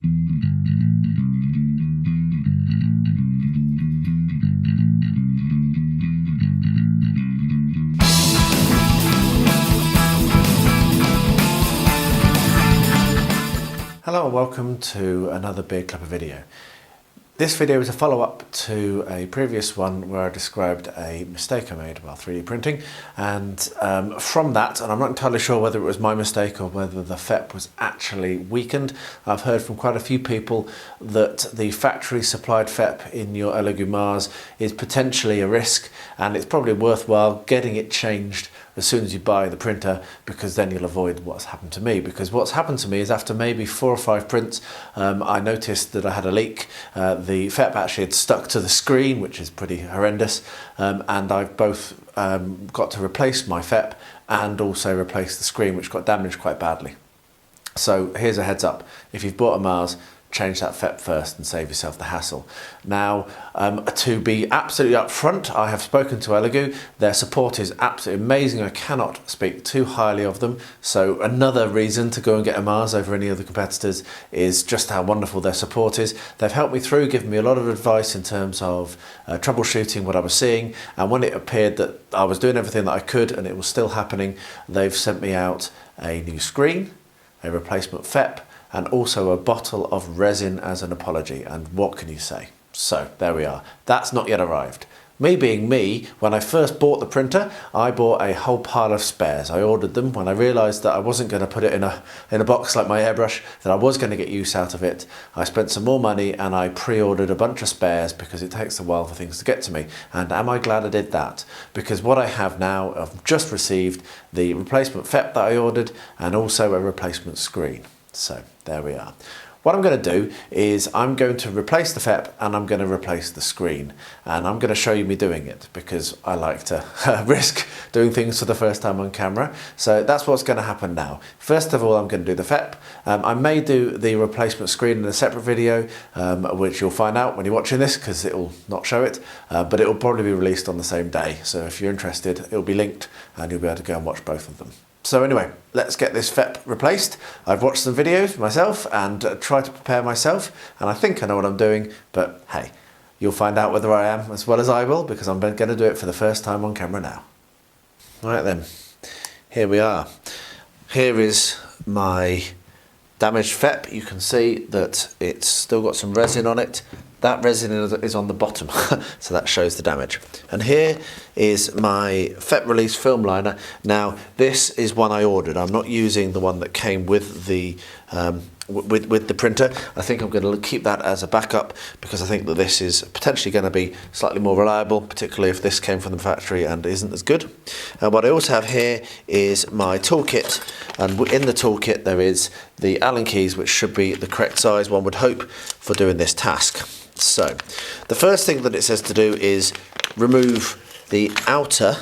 Hello and welcome to another Beard Clipper video. This video is a follow-up to a previous one where I described a mistake I made while 3D printing, and from that, and I'm not entirely sure whether it was my mistake or whether the FEP was actually weakened, I've heard from quite a few people that the factory supplied FEP in your Elegoo Mars is potentially a risk, and it's probably worthwhile getting it changed as soon as you buy the printer, because then you'll avoid what's happened to me. Because what's happened to me is after maybe 4 or 5 prints, I noticed that I had a leak. The FEP actually had stuck to the screen, which is pretty horrendous, and I've both got to replace my FEP and also replace the screen, which got damaged quite badly. So here's a heads up: if you've bought a Mars, change that FEP first and save yourself the hassle. Now, to be absolutely upfront, I have spoken to Elegoo. Their support is absolutely amazing. I cannot speak too highly of them. So another reason to go and get a Mars over any other competitors is just how wonderful their support is. They've helped me through, given me a lot of advice in terms of troubleshooting what I was seeing. And when it appeared that I was doing everything that I could and it was still happening, they've sent me out a new screen, a replacement FEP, and also a bottle of resin as an apology. And what can you say? So there we are. That's not yet arrived. Me being me, when I first bought the printer, I bought a whole pile of spares. I ordered them when I realised that I wasn't going to put it in a box like my airbrush, that I was going to get use out of it. I spent some more money and I pre-ordered a bunch of spares because it takes a while for things to get to me. And am I glad I did that? Because what I have now, I've just received the replacement FEP that I ordered and also a replacement screen. So there we are. What I'm going to do is I'm going to replace the FEP and I'm going to replace the screen, and I'm going to show you me doing it because I like to risk doing things for the first time on camera. So that's what's going to happen now. First of all, I'm going to do the FEP. I may do the replacement screen in a separate video, which you'll find out when you're watching this because it will not show it, but it will probably be released on the same day. So if you're interested, it will be linked and you'll be able to go and watch both of them. So anyway, let's get this FEP replaced. I've watched some videos myself and tried to prepare myself, and I think I know what I'm doing, but hey, you'll find out whether I am as well as I will, because I'm going to do it for the first time on camera now. Right then, here we are. Here is my damaged FEP. You can see that it's still got some resin on it. That resin is on the bottom, so that shows the damage. And here is my FEP release film liner. Now, this is one I ordered. I'm not using the one that came with the with the printer. I think I'm going to keep that as a backup because I think that this is potentially going to be slightly more reliable, particularly if this came from the factory and isn't as good. And what I also have here is my toolkit, and in the toolkit there is the Allen keys, which should be the correct size, one would hope, for doing this task. So, the first thing that it says to do is remove the outer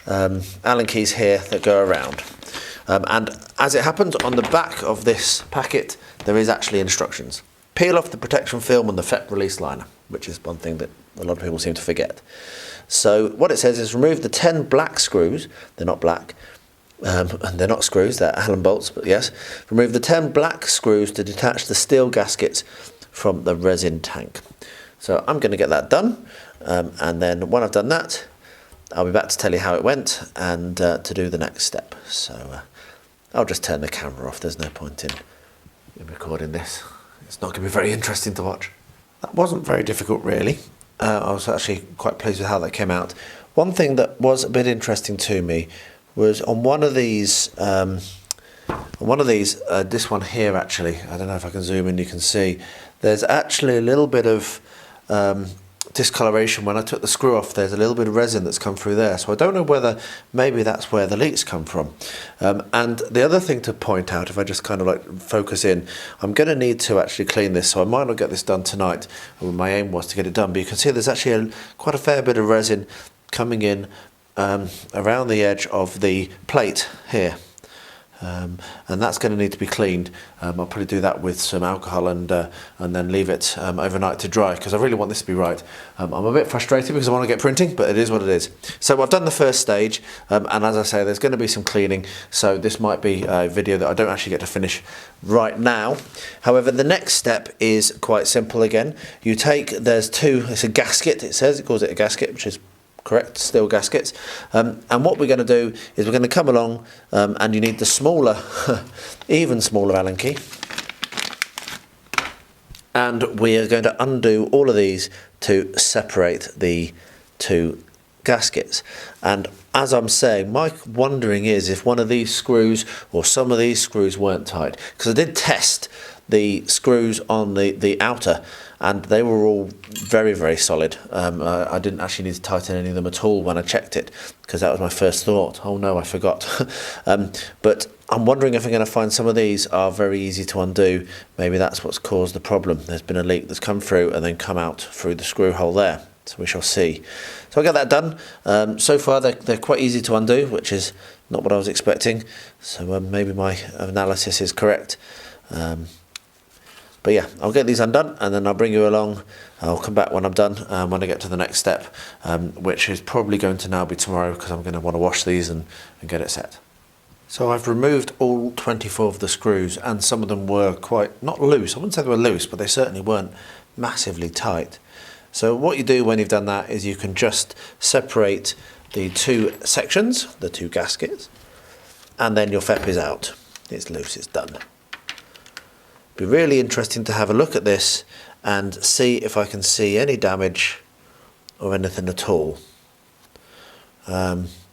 Allen keys here that go around. And as it happens, on the back of this packet, there is actually instructions. Peel off the protection film on the FEP release liner, which is one thing that a lot of people seem to forget. So, what it says is remove the 10 black screws. They're not black. And they're not screws, they're Allen bolts, but yes. Remove the 10 black screws to detach the steel gaskets from the resin tank. So I'm going to get that done, and then when I've done that, I'll be back to tell you how it went and to do the next step. So I'll just turn the camera off. There's no point in recording this. It's not going to be very interesting to watch. That wasn't very difficult, really. I was actually quite pleased with how that came out. One thing that was a bit interesting to me was on one of these, this one here actually, I don't know if I can zoom in, you can see, there's actually a little bit of discoloration. When I took the screw off, there's a little bit of resin that's come through there, so I don't know whether maybe that's where the leaks come from. And the other thing to point out, if I just kind of like focus in, I'm going to need to actually clean this, so I might not get this done tonight. My aim was to get it done, but you can see there's actually quite a fair bit of resin coming in around the edge of the plate here. and that's going to need to be cleaned. I'll probably do that with some alcohol and then leave it overnight to dry, because I really want this to be right. I'm a bit frustrated because I want to get printing, but it is what it is. So I've done the first stage, and as I say, there's going to be some cleaning, so this might be a video that I don't actually get to finish right now. However, the next step is quite simple again. You take, it's a gasket, it calls it a gasket, which is correct, steel gaskets, and what we're going to do is we're going to come along, and you need the smaller, even smaller Allen key, and we are going to undo all of these to separate the two gaskets. And as I'm saying, my wondering is if one of these screws or some of these screws weren't tight, because I did test the screws on the outer, and they were all very, very solid. I didn't actually need to tighten any of them at all when I checked it, because that was my first thought. Oh no, I forgot. But I'm wondering if I'm going to find some of these are very easy to undo. Maybe that's what's caused the problem. There's been a leak that's come through and then come out through the screw hole there. So we shall see. So I'll get that done. So far they're quite easy to undo, which is not what I was expecting. So maybe my analysis is correct. But yeah, I'll get these undone and then I'll bring you along. I'll come back when I'm done, when I get to the next step, which is probably going to now be tomorrow, because I'm going to want to wash these and get it set. So I've removed all 24 of the screws, and some of them were quite, not loose, I wouldn't say they were loose, but they certainly weren't massively tight. So what you do when you've done that is you can just separate the two sections, the two gaskets, and then your FEP is out. It's loose, it's done. Be really interesting to have a look at this and see if I can see any damage or anything at all.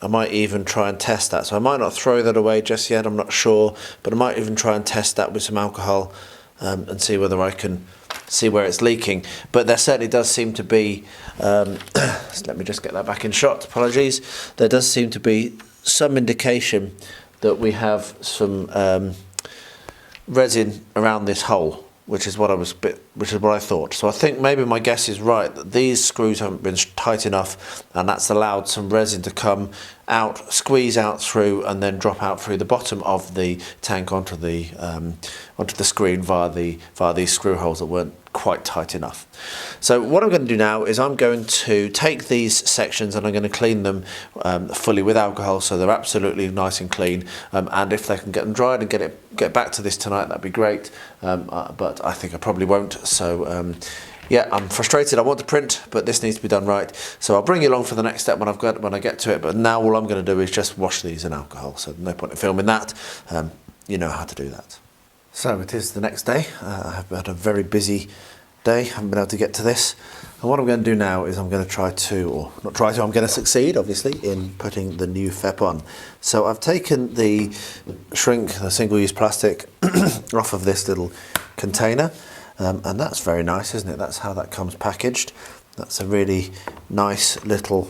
I might even try and test that, so I might not throw that away just yet, I'm not sure, but I might even try and test that with some alcohol and see whether I can see where it's leaking. But there certainly does seem to be, let me just get that back in shot, apologies, there does seem to be some indication that we have some resin around this hole, which is what I thought. So I think maybe my guess is right, that these screws haven't been tight enough, and that's allowed some resin to come out, squeeze out through, and then drop out through the bottom of the tank onto the screen via these screw holes that weren't quite tight enough. So what I'm going to do now is I'm going to take these sections and I'm going to clean them fully with alcohol, so they're absolutely nice and clean, and if they can get them dried and get back to this tonight, that'd be great, but I think I probably won't. So yeah, I'm frustrated. I want to print, but this needs to be done right. So I'll bring you along for the next step when I get to it, but now all I'm going to do is just wash these in alcohol, so no point in filming that. You know how to do that. So it is the next day. I've had a very busy day, haven't been able to get to this. And what I'm going to do now is I'm going to I'm going to succeed, obviously, in putting the new FEP on. So I've taken the single-use plastic off of this little container, and that's very nice, isn't it? That's how that comes packaged. That's a really nice little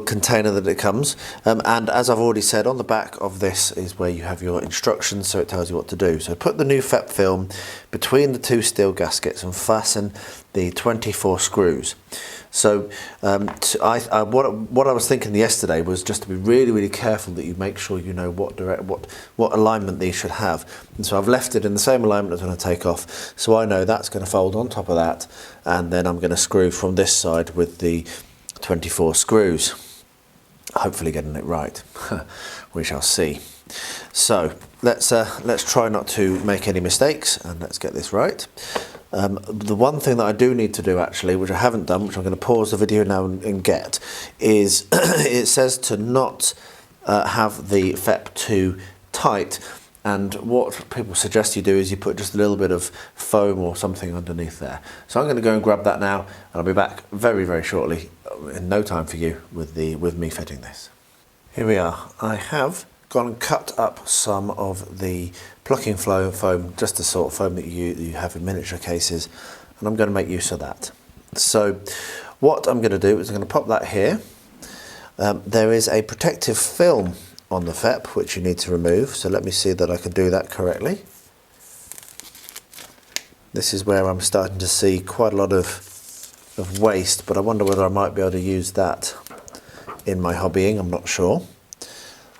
container that it comes, and as I've already said, on the back of this is where you have your instructions, so it tells you what to do. So put the new FEP film between the two steel gaskets and fasten the 24 screws. So what I was thinking yesterday was just to be really, really careful that you make sure you know what alignment these should have. And so I've left it in the same alignment as when I take off, so I know that's going to fold on top of that, and then I'm going to screw from this side with the 24 screws, hopefully getting it right. We shall see. So let's try not to make any mistakes, and let's get this right. The one thing that I do need to do, actually, which I haven't done, which I'm going to pause the video now and get, is it says to not have the FEP too tight. And what people suggest you do is you put just a little bit of foam or something underneath there. So I'm going to go and grab that now, and I'll be back very, very shortly, in no time for you, with me fitting this. Here we are. I have gone and cut up some of the plucking foam, just the sort of foam that you have in miniature cases, and I'm going to make use of that. So what I'm going to do is I'm going to pop that here. There is a protective film on the FEP which you need to remove, so let me see that I can do that correctly. This is where I'm starting to see quite a lot of waste, but I wonder whether I might be able to use that in my hobbying, I'm not sure.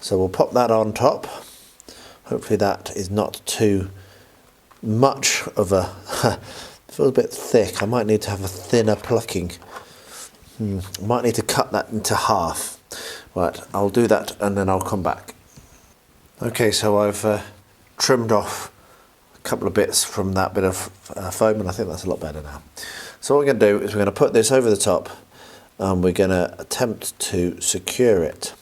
So we'll pop that on top. Hopefully that is not too much of a, it feels a bit thick. I might need to have a thinner plucking. I might need to cut that into half. Right, I'll do that and then I'll come back. Okay, so I've trimmed off a couple of bits from that bit of foam, and I think that's a lot better now. So what we're going to do is we're going to put this over the top and we're going to attempt to secure it.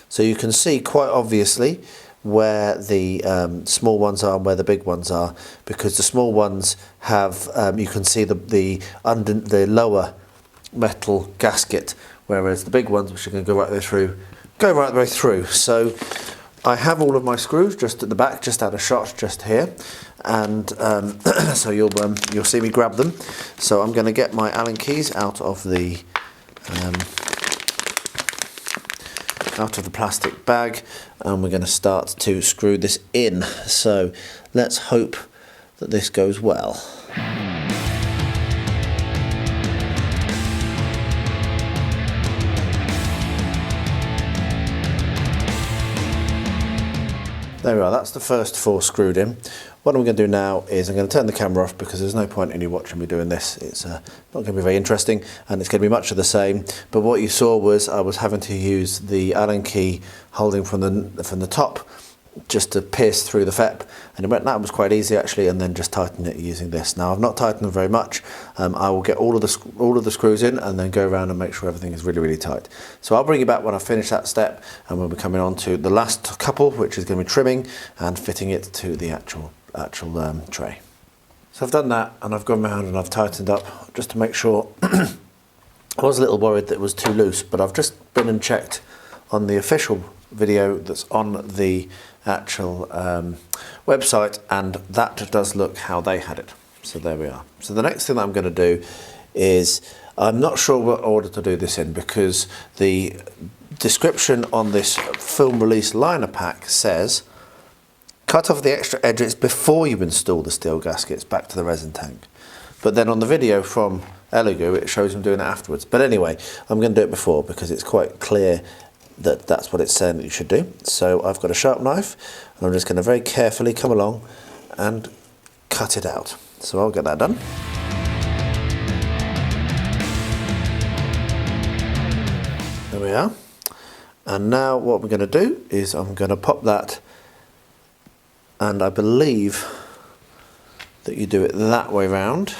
So you can see quite obviously where the small ones are and where the big ones are, because the small ones have, you can see the lower metal gasket, whereas the big ones, which are going to go right the way through, go right the way through. So I have all of my screws just at the back, just out of shot, just here, and so you'll see me grab them. So I'm going to get my Allen keys out of the plastic bag, and we're going to start to screw this in. So let's hope that this goes well. There we are, that's the first 4 screwed in. What I'm going to do now is I'm going to turn the camera off, because there's no point in you watching me doing this. It's not going to be very interesting, and it's going to be much of the same. But what you saw was I was having to use the Allen key holding from the top just to pierce through the FEP, and that was quite easy actually, and then just tighten it using this. Now I've not tightened them very much. I will get all of the screws in and then go around and make sure everything is really, really tight. So I'll bring you back when I finish that step, and we'll be coming on to the last couple, which is going to be trimming and fitting it to the actual tray. So I've done that, and I've gone around and I've tightened up just to make sure. I was a little worried that it was too loose, but I've just been and checked on the official video that's on the actual website, and that does look how they had it. So there we are. So the next thing that I'm going to do is, I'm not sure what order to do this in, because the description on this film release liner pack says cut off the extra edges before you install the steel gaskets back to the resin tank. But then on the video from Elegoo it shows them doing it afterwards. But anyway, I'm going to do it before, because it's quite clear that that's what it's saying that you should do. So I've got a sharp knife, and I'm just going to very carefully come along and cut it out. So I'll get that done. There we are. And now what we're going to do is I'm going to pop that, and I believe that you do it that way round.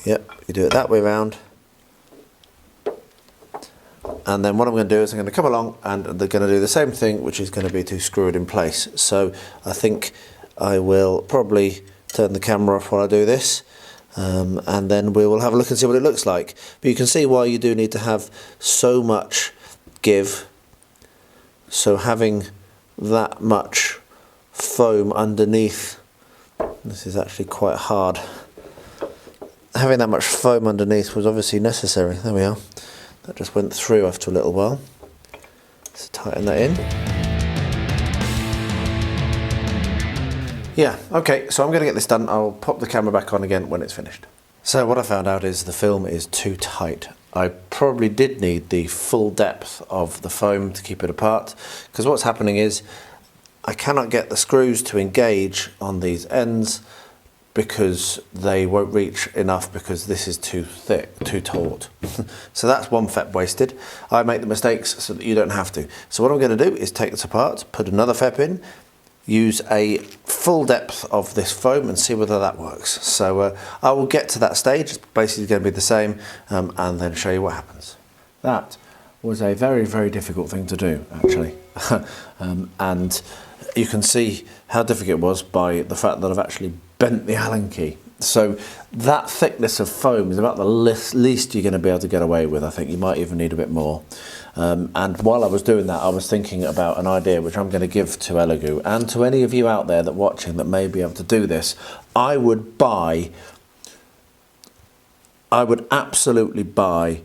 Yep, you do it that way round. And then what I'm going to do is I'm going to come along, and they're going to do the same thing, which is going to be to screw it in place. So I think I will probably turn the camera off while I do this, and then we will have a look and see what it looks like. But you can see why you do need to have so much give. So having that much foam underneath, this is actually quite hard. Having that much foam underneath was obviously necessary. There we are. That just went through after a little while. Let's tighten that in. Yeah, okay, so I'm going to get this done. I'll pop the camera back on again when it's finished. So what I found out is the film is too tight. I probably did need the full depth of the foam to keep it apart, because what's happening is I cannot get the screws to engage on these ends, because they won't reach enough, because this is too thick, too taut. So that's one FEP wasted. I make the mistakes so that you don't have to. So what I'm going to do is take this apart, put another FEP in, use a full depth of this foam and see whether that works. So I will get to that stage. It's basically going to be the same, and then show you what happens. That was a very, very difficult thing to do, actually. And you can see how difficult it was by the fact that I've actually bent the Allen key. So that thickness of foam is about the least you're going to be able to get away with. I think you might even need a bit more. And while I was doing that, I was thinking about an idea which I'm going to give to Elegoo, and to any of you out there that watching that may be able to do this. I would absolutely buy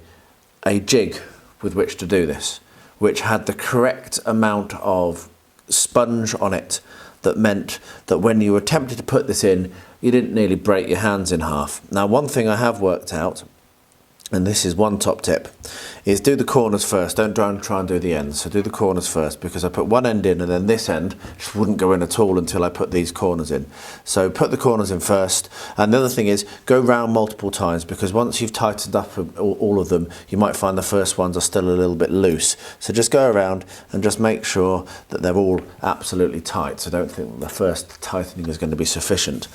a jig with which to do this, which had the correct amount of sponge on it, that meant that when you attempted to put this in, you didn't nearly break your hands in half. Now, one thing I have worked out and this is one top tip, is do the corners first. Don't try and do the ends. So do the corners first, because I put one end in and then this end just wouldn't go in at all until I put these corners in. So put the corners in first. And the other thing is go round multiple times, because once you've tightened up all of them, you might find the first ones are still a little bit loose. So just go around and just make sure that they're all absolutely tight. So don't think the first tightening is going to be sufficient.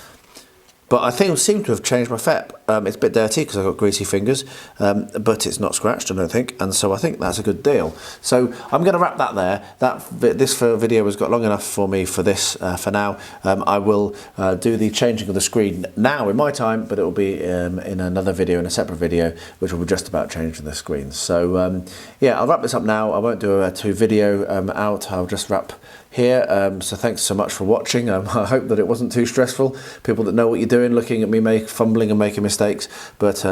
But I think I seem to have changed my FEP. It's a bit dirty because I've got greasy fingers, but it's not scratched, I don't think, and so I think that's a good deal. So I'm going to wrap that there. This video has got long enough for me for this for now. I will do the changing of the screen now in my time, but it will be in another video, in a separate video, which will be just about changing the screen. So yeah, I'll wrap this up now. I won't do a two video out. I'll just wrap here. So thanks so much for watching. I hope that it wasn't too stressful. People that know what you're doing, looking at me fumbling and making mistakes, but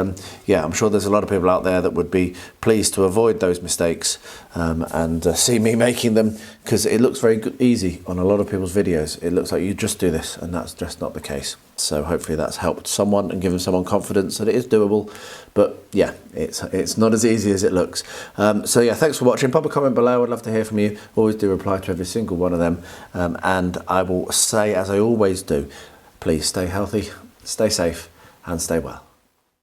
yeah, I'm sure there's a lot of people out there that would be pleased to avoid those mistakes and see me making them, because it looks very easy on a lot of people's videos. It looks like you just do this, and that's just not the case. So hopefully that's helped someone and given someone confidence that it is doable. But yeah, it's not as easy as it looks. So yeah, thanks for watching. Pop a comment below. I'd love to hear from you. Always do reply to every single one of them. And I will say, as I always do, please stay healthy, stay safe, and stay well.